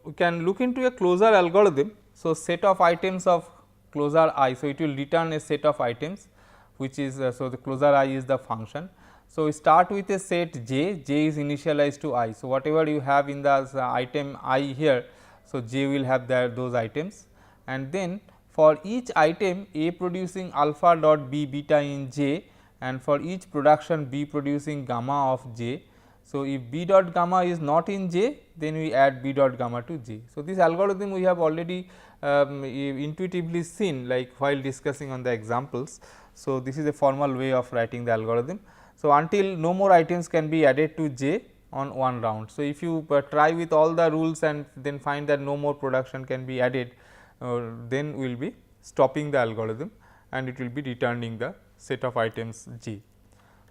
we can look into a closure algorithm. So, set of items of closure I. So, it will return a set of items which is so the closure I is the function. So, we start with a set j, j is initialized to I. So, whatever you have in the item I here, so j will have those items, and then for each item A producing alpha dot B beta in j, and for each production B producing gamma of j. So, if B dot gamma is not in j, then we add B dot gamma to j. So, this algorithm we have already intuitively seen, like while discussing on the examples. So, this is a formal way of writing the algorithm. So, until no more items can be added to j on one round. So, if you try with all the rules and then find that no more production can be added, then we will be stopping the algorithm and it will be returning the set of items j.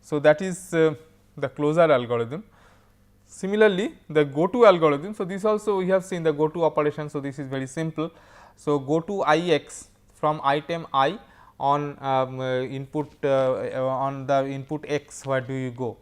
So, that is the closure algorithm. Similarly, the go to algorithm. So, this also we have seen the go to operation. So, this is very simple. So, go to I x from item I on input on the input x, where do you go.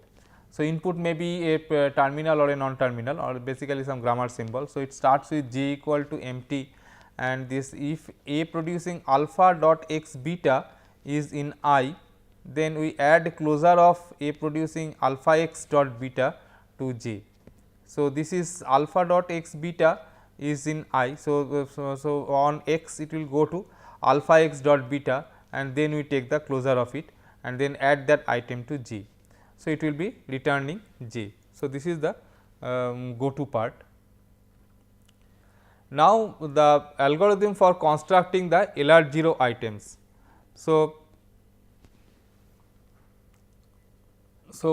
So, input may be a terminal or a non terminal or basically some grammar symbol. So, it starts with j equal to empty, and this if A producing alpha dot x beta is in I, then we add closure of A producing alpha x dot beta to j. So, this is alpha dot x beta is in I. So, on x it will go to alpha x dot beta, and then we take the closure of it and then add that item to j. So, it will be returning j. So, this is the go to part. Now, the algorithm for constructing the LR0 items. So,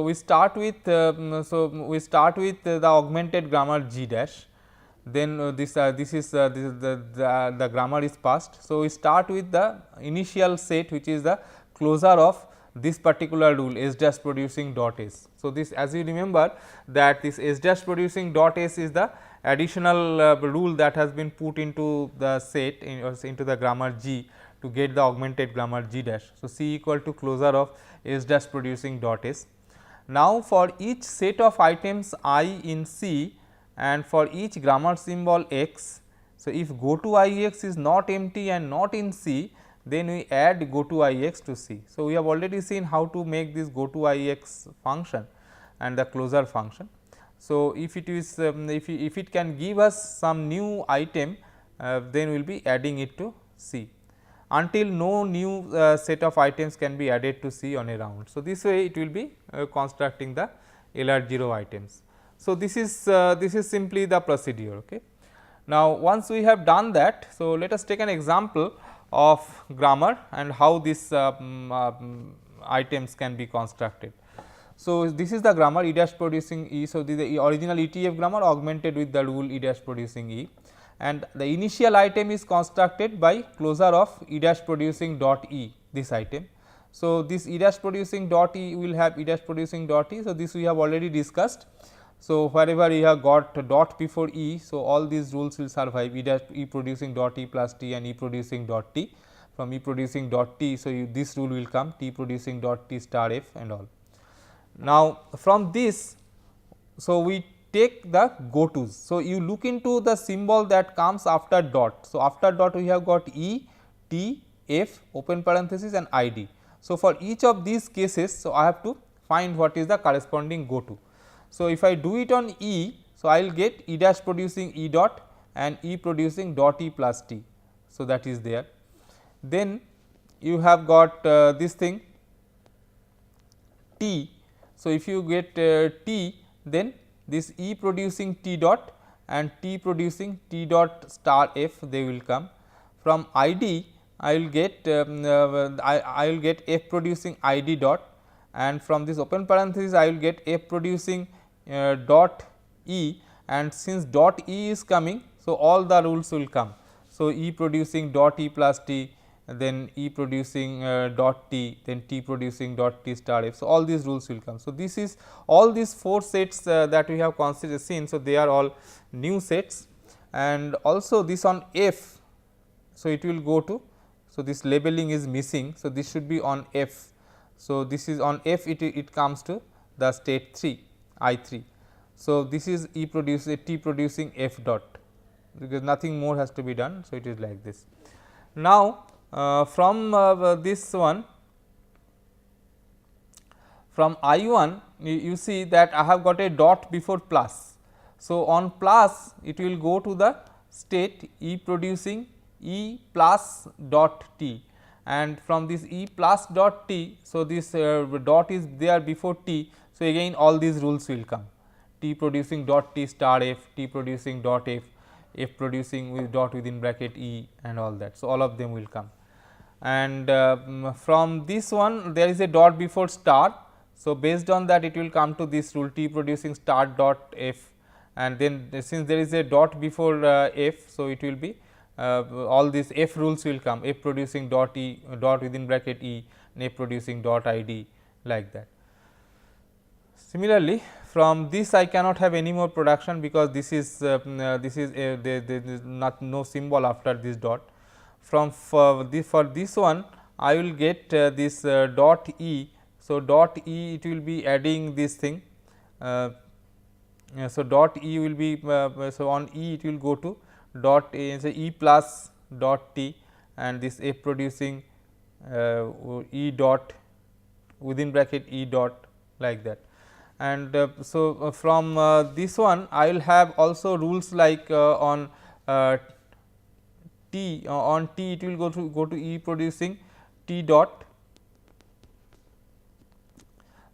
we start with the augmented grammar G dash, then this is the grammar is passed. So, we start with the initial set, which is the closure of this particular rule S dash producing dot S. So, this, as you remember, that this S dash producing dot S is the additional rule that has been put into the set into the grammar G to get the augmented grammar G dash. So, C equal to closure of S dash producing dot S. Now, for each set of items I in C and for each grammar symbol x. So, if go to I x is not empty and not in C, then we add go to I x to C. So, we have already seen how to make this go to I x function and the closure function. So, if it is if it can give us some new item, then we will be adding it to C until no new set of items can be added to C on a round. So, this way it will be constructing the LR0 items. So, this is simply the procedure. Okay. Now, once we have done that, so let us take an example of grammar and how these items can be constructed. So, this is the grammar E dash producing E. So, this is the original ETF grammar augmented with the rule E dash producing E, and the initial item is constructed by closure of E dash producing dot E, this item. So, this E dash producing dot E will have E dash producing dot E. So, this we have already discussed. So, wherever you have got dot before E, so all these rules will survive E dash E producing dot E plus T and E producing dot T. From E producing dot T, so this rule will come T producing dot T star F and all. Now, from this, so we take the go tos. So, you look into the symbol that comes after dot. So, after dot we have got E, T, F, open parenthesis and I D. So, for each of these cases, so I have to find what is the corresponding go to. So, if I do it on E, so I will get E dash producing E dot and E producing dot E plus T. So, that is there. Then you have got this thing T. So, if you get T, then this E producing T dot and T producing T dot star F, they will come. From I D, I will get I will get F producing I D dot, and from this open parenthesis I will get F producing dot E, and since dot E is coming, so all the rules will come. So, E producing dot E plus T, then E producing dot T, then T producing dot T star F. So, all these rules will come. So, this is all these 4 sets that we have considered seen. So, they are all new sets, and also this on F. So, it will go to, so this labeling is missing. So, this should be on F. So, this is on F, it comes to the state 3 I 3. So, this is E producing T producing F dot. because nothing more has to be done. So, it is like this. Now, from this one, from I1 you see that I have got a dot before plus. So, on plus it will go to the state E producing E plus dot t, and from this E plus dot t. So, this dot is there before t. So, again all these rules will come, T producing dot t star f, T producing dot f, F producing with dot within bracket E and all that. So, all of them will come, and from this one there is a dot before star. So, based on that it will come to this rule T producing star dot f, and then since there is a dot before f. So, it will be all these f rules will come, F producing dot E dot within bracket E and F producing dot I D, like that. Similarly, from this I cannot have any more production, because this is there is not no symbol after this dot. From for this one I will get this dot E. So, dot E it will be adding this thing. So, dot E will be so on E it will go to dot E plus dot T, and this F producing E dot within bracket E dot, like that. And so, from this one I will have also rules like on T, on T it will go to E producing T dot.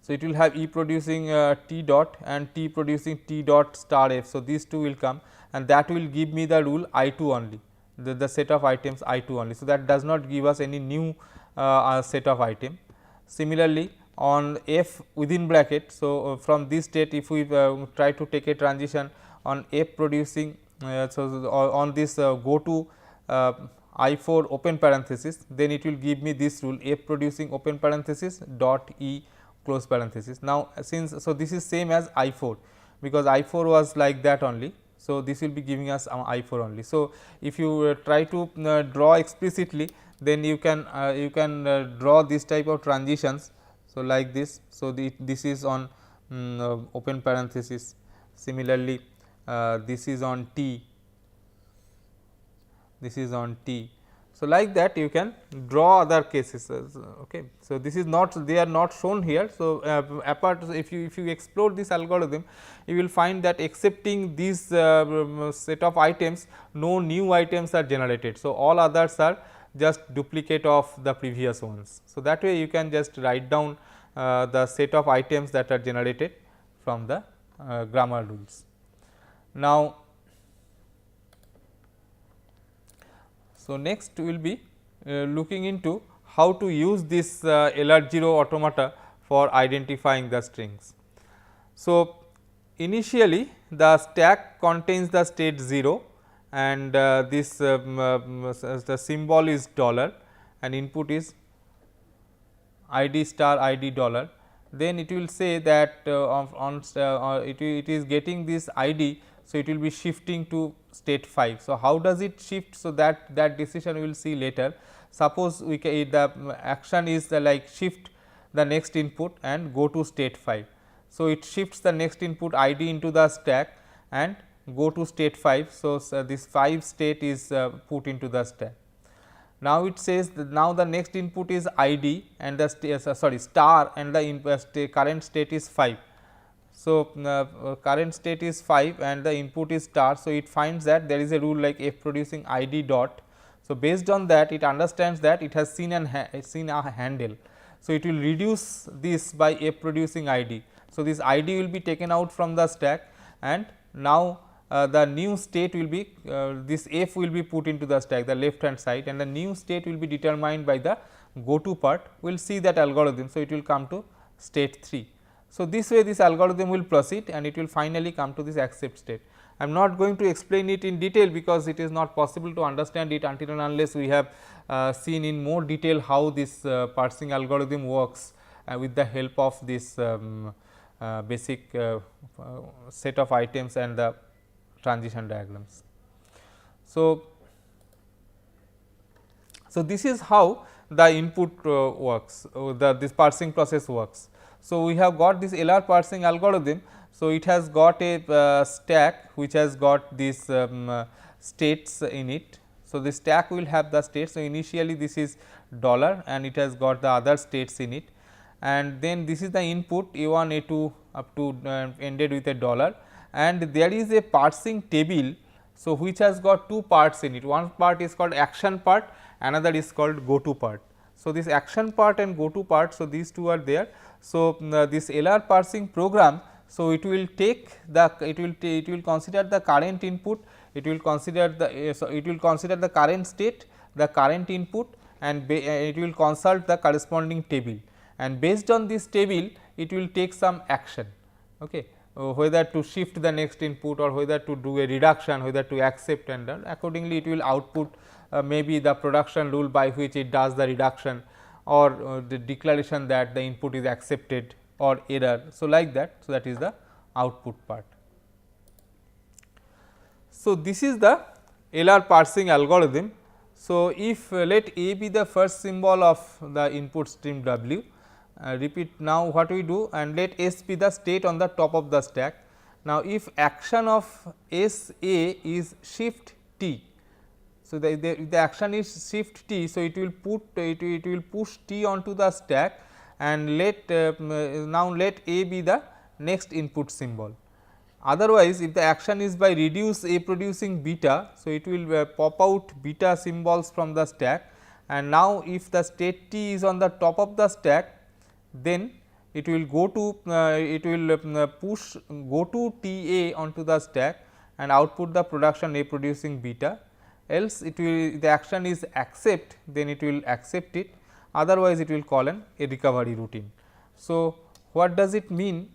So, it will have E producing T dot and T producing T dot star f. So, these two will come, and that will give me the rule I 2 only, the set of items I 2 only. So, that does not give us any new set of item. Similarly, on f within bracket. So, from this state if we try to take a transition on f producing, so on this go to I 4 open parenthesis, then it will give me this rule f producing open parenthesis dot E close parenthesis. Now, since this is same as I 4, because I 4 was like that only. So, this will be giving us I 4 only. So, if you try to draw explicitly, then you can draw this type of transitions. So, like this. So, this is on open parenthesis. Similarly, this is on T, this is on T. So, like that you can draw other cases. Okay. So, this is not, they are not shown here. So, apart if you explore this algorithm, you will find that excepting these set of items, no new items are generated. So, all others are just duplicate of the previous ones. So, that way you can just write down the set of items that are generated from the grammar rules. Now, so, next we will be looking into how to use this LR0 automata for identifying the strings. So, initially the stack contains the state 0, and this the symbol is dollar and input is ID star ID dollar. Then it will say that it is getting this ID. So, it will be shifting to state 5. So, how does it shift? So, that decision we will see later. Suppose we can, the action is like shift the next input and go to state 5. So, it shifts the next input ID into the stack and go to state 5. So, this 5 state is put into the stack. Now, it says that now the next input is ID and the star, and the current state is 5. So, current state is 5 and the input is star. So, it finds that there is a rule like f producing ID dot. So, based on that it understands that it has seen a handle. So, it will reduce this by f producing ID. So, this ID will be taken out from the stack, and now the new state will be this f will be put into the stack, the left hand side, and the new state will be determined by the go to part. We will see that algorithm. So, it will come to state 3. So, this way this algorithm will proceed and it will finally come to this accept state. I am not going to explain it in detail, because it is not possible to understand it until and unless we have seen in more detail how this parsing algorithm works with the help of this basic set of items and the transition diagrams. So, this is how the input works, this parsing process works. So, we have got this LR parsing algorithm. So, it has got a stack which has got these states in it. So, the stack will have the states. So, initially this is dollar and it has got the other states in it, and then this is the input A 1 A 2 up to ended with a dollar, and there is a parsing table. So, which has got two parts in it, one part is called action part, another is called go to part. So, this action part and go to part, so these two are there. So, this LR parsing program, so it will take the it will consider the current input, it will consider the so it will consider the current state, the current input, and it will consult the corresponding table, and based on this table it will take some action. Okay. Whether to shift the next input or whether to do a reduction, whether to accept, and accordingly it will output maybe the production rule by which it does the reduction, or the declaration that the input is accepted or error. So, like that. So, that is the output part. So, this is the LR parsing algorithm. So, if let A be the first symbol of the input stream W, repeat now what we do, and let S be the state on the top of the stack. Now, if action of S A is shift T, so the action is shift T, so it will put it will push T onto the stack, and let now let A be the next input symbol. Otherwise, if the action is by reduce A producing beta, so it will pop out beta symbols from the stack, and now if the state T is on the top of the stack, then it will go to it will push go to T A onto the stack and output the production A producing beta, else it will the action is accept, then it will accept it, otherwise it will call a recovery routine. So, what does it mean?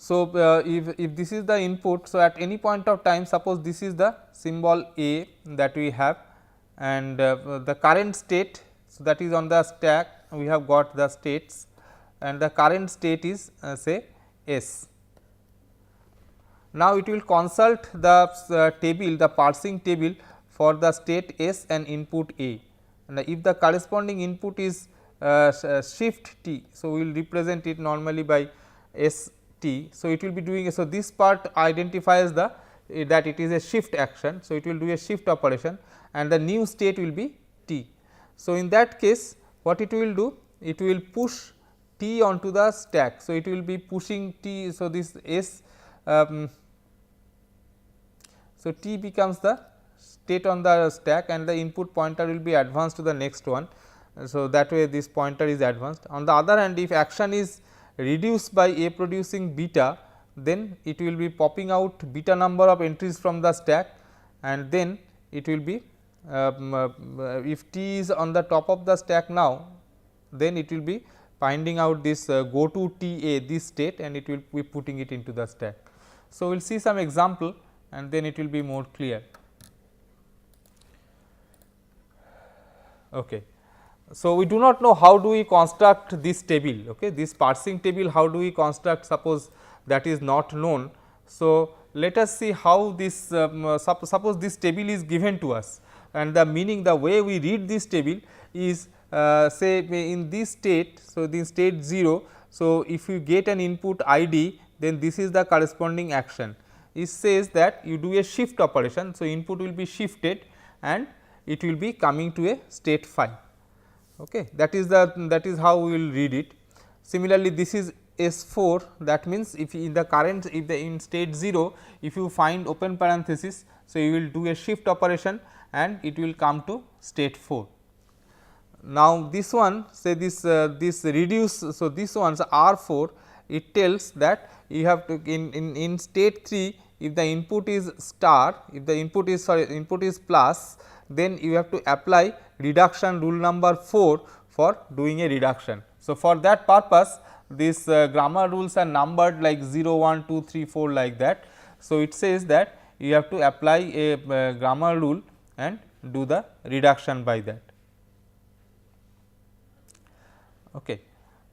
If this is the input, so at any point of time, suppose this is the symbol A that we have, and the current state, so that is on the stack, we have got the states, and the current state is say S. Now, it will consult the table, the parsing table for the state S and input A, and if the corresponding input is shift T, so we will represent it normally by S T. So, it will be doing so this part identifies the that it is a shift action. So, it will do a shift operation and the new state will be T. So, in that case what it will do? It will push T onto the stack. So, it will be pushing T. So, this S so T becomes the state on the stack and the input pointer will be advanced to the next one. So, that way this pointer is advanced. On the other hand, if action is reduced by A producing beta, then it will be popping out beta number of entries from the stack, and then it will be if T is on the top of the stack now, then it will be finding out this go to T A this state, and it will be putting it into the stack. So, we will see some example and then it will be more clear. Okay. So, we do not know how do we construct this table, okay. This parsing table, how do we construct, suppose that is not known. So, let us see how this suppose this table is given to us, and the meaning, the way we read this table is say in this state. So, in state 0, so if you get an input ID, then this is the corresponding action. It says that you do a shift operation. So, input will be shifted and it will be coming to a state 5. Okay. That is how we will read it. Similarly, this is S4, that means if in the current, if the in state 0, if you find open parenthesis, so you will do a shift operation and it will come to state 4. Now, this one, say this reduce, so this one, so R4, it tells that you have to in state 3, if the input is star, if the input is plus, then you have to apply reduction rule number 4 for doing a reduction. So, for that purpose, these grammar rules are numbered like 0, 1, 2, 3, 4 like that. So, it says that you have to apply a grammar rule and do the reduction by that. Okay.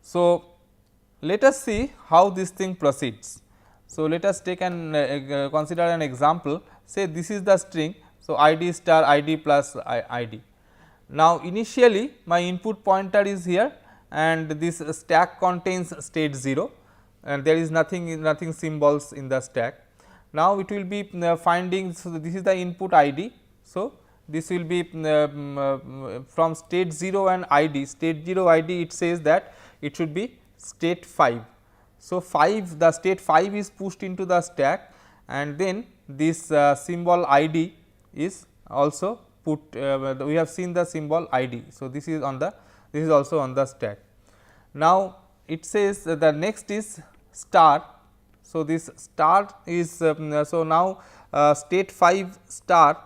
So, let us see how this thing proceeds. So, let us take an consider an example, say this is the string. So, ID star ID plus ID. Now, initially my input pointer is here and this stack contains state 0 and there is nothing symbols in the stack. Now, it will be finding, so this is the input ID. So, this will be from state 0 and ID, state 0 ID it says that it should be state 5. So, 5 the state 5 is pushed into the stack and then this symbol ID is also put, we have seen the symbol ID. So, this is on the, this is also on the stack. Now, it says the next is star. So, this star is so now state 5 star.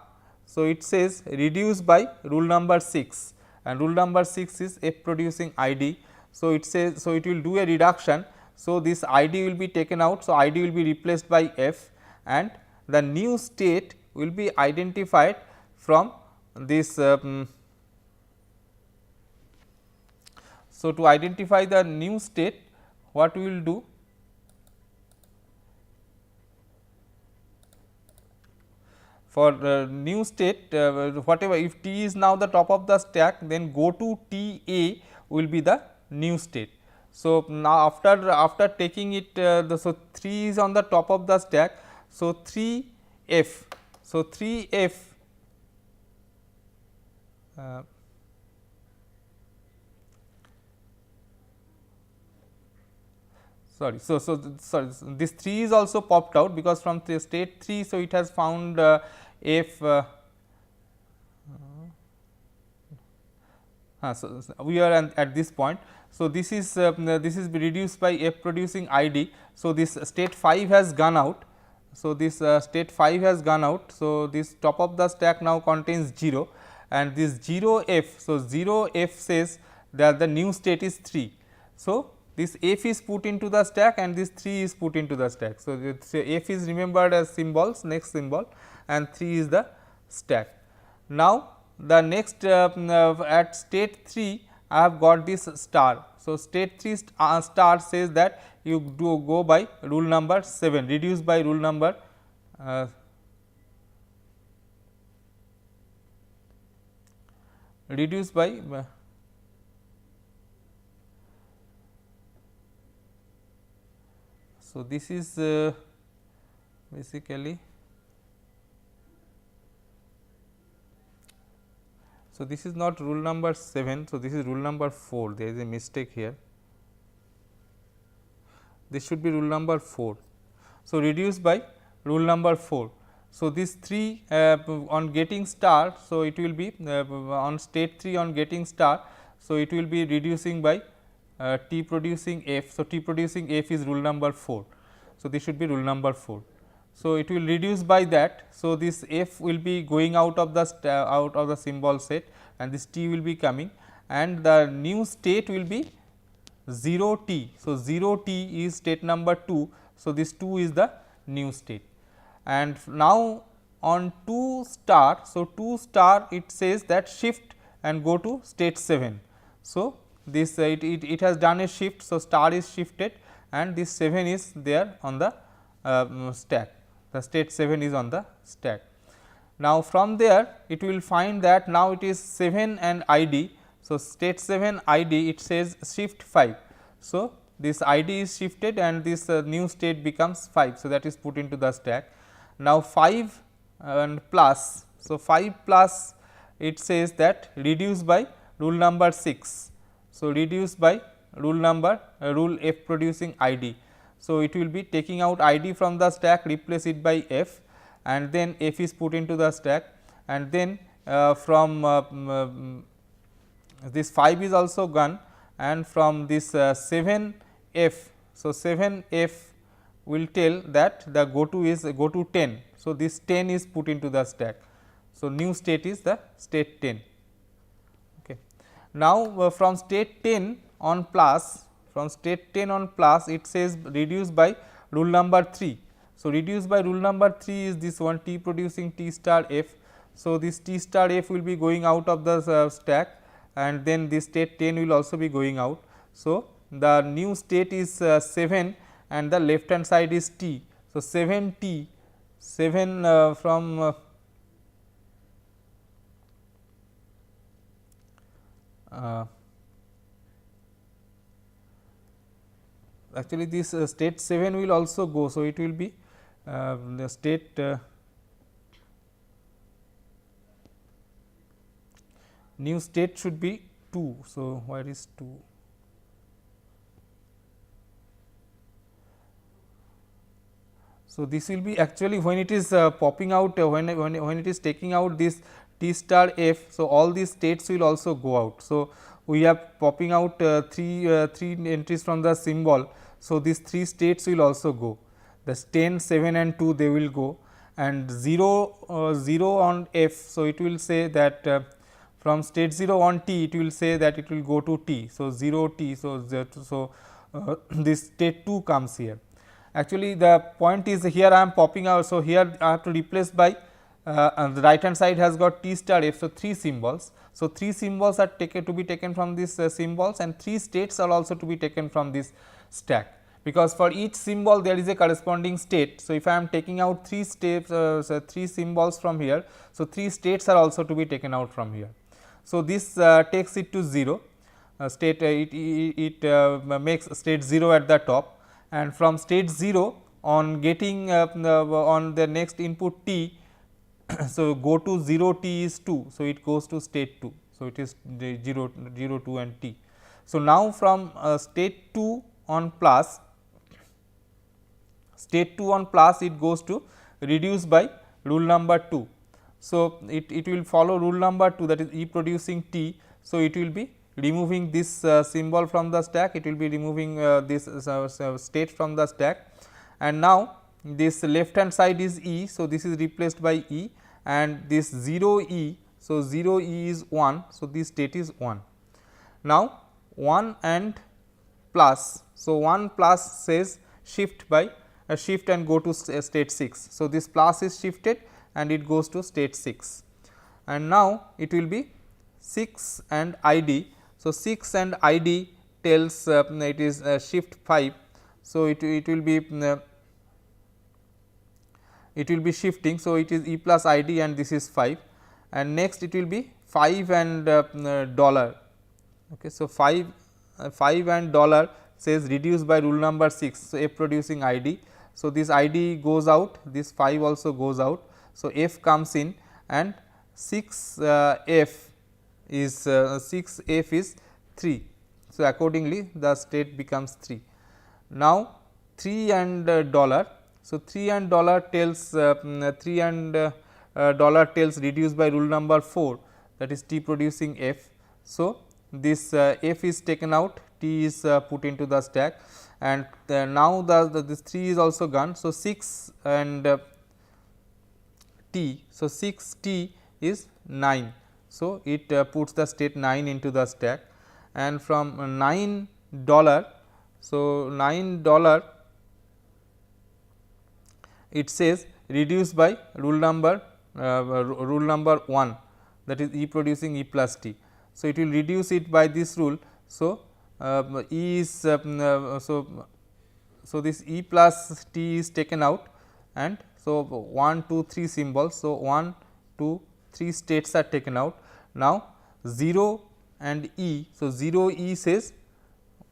So, it says reduce by rule number 6 and rule number 6 is F producing ID. So, it says, so it will do a reduction. So, this ID will be taken out. So, ID will be replaced by F and the new state will be identified from this. So, to identify the new state, what we will do? For new state, whatever, if T is now the top of the stack, then go to T A will be the new state. So, now after taking it, so 3 is on the top of the stack. So, 3 F. So, 3 F sorry. So, sorry, this 3 is also popped out because from the state 3. So, it has found F. So, we are at this point. So, this is reduced by F producing ID. So, this state 5 has gone out. So, this state 5 has gone out. So, this top of the stack now contains 0 and this 0 F. So, 0 F says that the new state is 3. So, this F is put into the stack and this 3 is put into the stack. So, F is remembered as symbols, next symbol, and 3 is the stack. Now, the next at state 3 I have got this star. So, state 3 star says that you do go by rule number 7, reduce by rule number reduce by so, this is basically, so this is not rule number 7. So, this is rule number 4, there is a mistake here, this should be rule number 4. So, reduce by rule number 4. So, this 3 on getting star. So, it will be on state 3 on getting star. So, it will be reducing by T producing F. So, T producing F is rule number 4. So, this should be rule number 4. So, it will reduce by that. So, this F will be going out of the symbol set and this T will be coming and the new state will be 0 T. So, 0 T is state number 2. So, this 2 is the new state and now on 2 star. So, 2 star it says that shift and go to state 7. So, this it has done a shift. So, star is shifted and this 7 is there on the stack, the state 7 is on the stack. Now, from there it will find that now it is 7 and ID. So, state 7 ID it says shift 5. So, this ID is shifted and this new state becomes 5. So, that is put into the stack. Now, 5 and plus. So, 5 plus it says that reduce by rule number 6. So, reduce by rule number rule F producing ID. So, it will be taking out ID from the stack, replace it by F and then F is put into the stack and then from this 5 is also gone and from this 7 F. So, 7 F will tell that the go to is go to 10. So, this 10 is put into the stack. So, new state is the state 10. Okay. Now, from state 10 on plus, from state 10 on plus it says reduce by rule number 3. So, reduce by rule number 3 is this one T producing T star F. So, this T star F will be going out of the stack and then this state 10 will also be going out. So, the new state is 7 and the left hand side is T. So, 7 T, 7 from actually this state 7 will also go. So, it will be the state new state should be 2. So, where is 2? So, this will be actually when it is popping out when it is taking out this T star f. So, all these states will also go out. So, we are popping out 3 entries from the symbol. So, these 3 states will also go, the 10, 7 and 2 they will go, and 0 on f. So, it will say that from state 0 on t, it will say that it will go to t. So, 0 t. So, this state 2 comes here. Actually, the point is here I am popping out. So, here I have to replace by the right hand side has got T star f. So, 3 symbols. So, 3 symbols are taken to be taken from these symbols, and 3 states are also to be taken from this stack, because for each symbol there is a corresponding state. So, if I am taking out 3 steps 3 symbols from here. So, 3 states are also to be taken out from here. So, this takes it to 0 state it makes state 0 at the top, and from state 0 on getting on the next input t. So, go to 0 t is 2. So, it goes to state 2. So, it is 0 2 and t. So, now from state 2 on plus, state 2 on plus it goes to reduce by rule number 2. So, it will follow rule number 2, that is E producing t. So, it will be removing this symbol from the stack, it will be removing this state from the stack, and now this left hand side is E. So, this is replaced by E, and this 0 E. So, 0 E is 1. So, this state is 1. Now, 1 and plus. So, 1 plus says shift by shift and go to state 6. So, this plus is shifted and it goes to state 6, and now it will be 6 and ID. So, 6 and ID tells it is shift 5. So, it will be shifting. So, it is E plus ID and this is 5, and next it will be 5 and dollar. Okay. So, 5 and dollar says reduce by rule number 6. So, F producing ID. So, this ID goes out, this 5 also goes out. So, F comes in, and 6 F is 6 F is 3. So, accordingly the state becomes 3. Now, 3 and dollar. So, 3 and dollar tells 3 and dollar tells reduce by rule number 4, that is T producing F. So, this F is taken out, T is put into the stack, and now this 3 is also gone. So, 6 and T. So, 6 T is 9. So, it puts the state 9 into the stack, and from 9 dollar. So, 9 dollar it says reduce by rule number 1, that is E producing E plus T. So, it will reduce it by this rule. So, E is so this E plus T is taken out, and so 1 2 3 symbols. So, 1 2 3 states are taken out. Now, 0 and E. So, 0 E says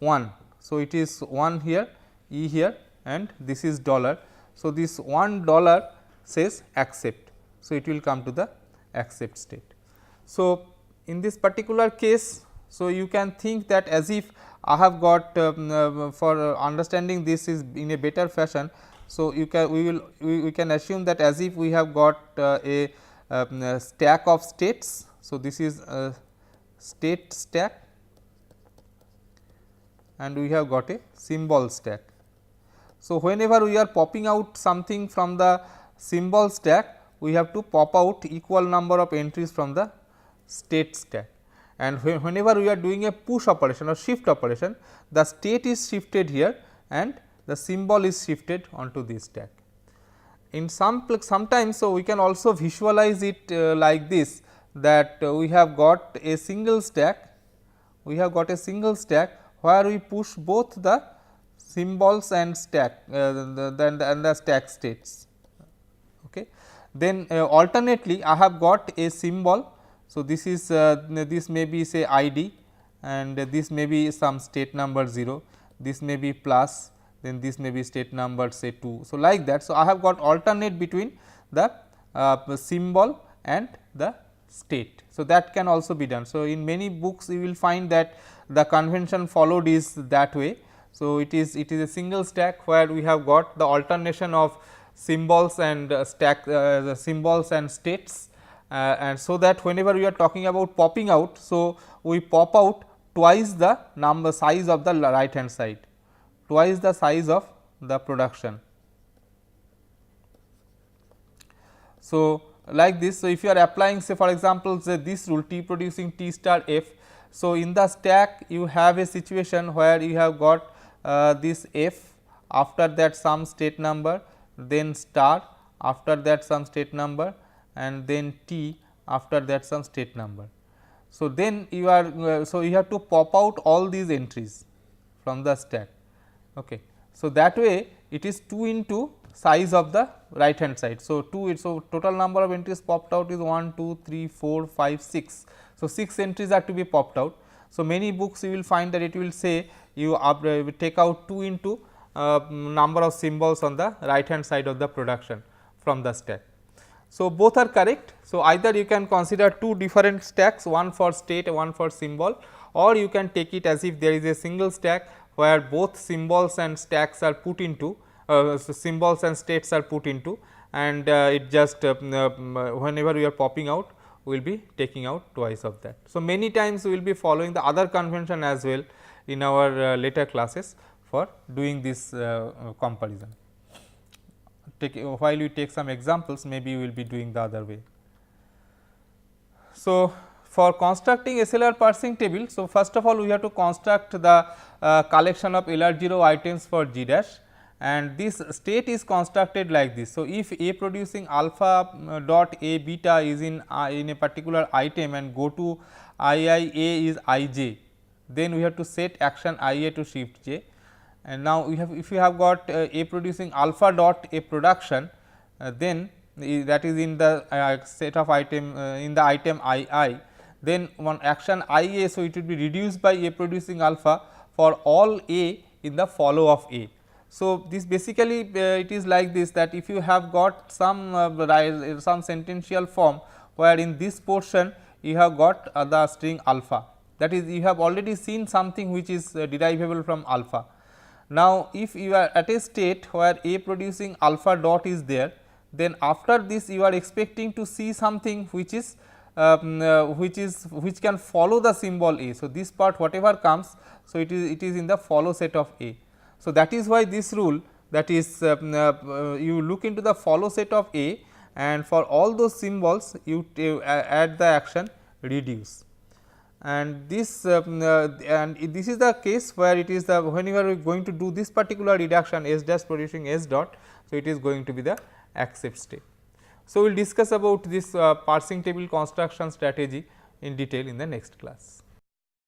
1. So, it is 1 here, E here, and this is dollar. So, this $1 says accept. So, it will come to the accept state. So, in this particular case, so you can think that as if I have got for understanding this is in a better fashion. So, we can assume that as if we have got a stack of states. So, this is a state stack, and we have got a symbol stack. So, whenever we are popping out something from the symbol stack, we have to pop out equal number of entries from the state stack, and whenever we are doing a push operation or shift operation, the state is shifted here and the symbol is shifted onto this stack. In sometimes, so we can also visualize it like this, that we have got a single stack, where we push both the symbols and stack and the stack states. Okay. Then alternately I have got a symbol. So, this is this may be say ID, and this may be some state number 0, this may be plus, then this may be state number say 2. So, like that. So, I have got alternate between the symbol and the state. So, that can also be done. So, in many books you will find that the convention followed is that way. So, it is a single stack where we have got the alternation of symbols and stack the symbols and states, and so that whenever we are talking about popping out. So, we pop out twice the number size of the right hand side, twice the size of the production. So, like this. So, if you are applying say for example, say this rule T producing T star F. So, in the stack you have a situation where you have got this F, after that some state number, then star, after that some state number, and then T, after that some state number. So, then you are so you have to pop out all these entries from the stack. Okay. So, that way it is 2 into size of the right hand side. So, 2 so total number of entries popped out is 1, 2, 3, 4, 5, 6. So, 6 entries are to be popped out. So, many books you will find that it will say you take out 2 into number of symbols on the right hand side of the production from the stack. So, both are correct. So, either you can consider 2 different stacks, one for state, one for symbol, or you can take it as if there is a single stack where both symbols and stacks are put into so symbols and states are put into, and it just whenever we are popping out, we will be taking out twice of that. So, many times we will be following the other convention as well in our later classes for doing this comparison. While we take some examples, maybe we will be doing the other way. So, for constructing SLR parsing table, so first of all we have to construct the collection of LR0 items for G dash, and this state is constructed like this. So, if A producing alpha dot A beta is in a particular item and go to II A is I j, then we have to set action I A to shift j. And now, we have if you have got A producing alpha dot A production, then that is in the set of item in the item II, then one action I A. So, it will be reduced by A producing alpha for all A in the follow of A. So, this basically it is like this, that if you have got some sentential form where in this portion you have got the string alpha, that is you have already seen something which is derivable from alpha. Now, if you are at a state where A producing alpha dot is there, then after this you are expecting to see something which is which can follow the symbol A. So, this part whatever comes, so it is in the follow set of A. So, that is why this rule, that is you look into the follow set of A, and for all those symbols you add the action reduce. And this is the case where it is the whenever we are going to do this particular reduction S dash producing S dot. So, it is going to be the accept state. So, we will discuss about this parsing table construction strategy in detail in the next class.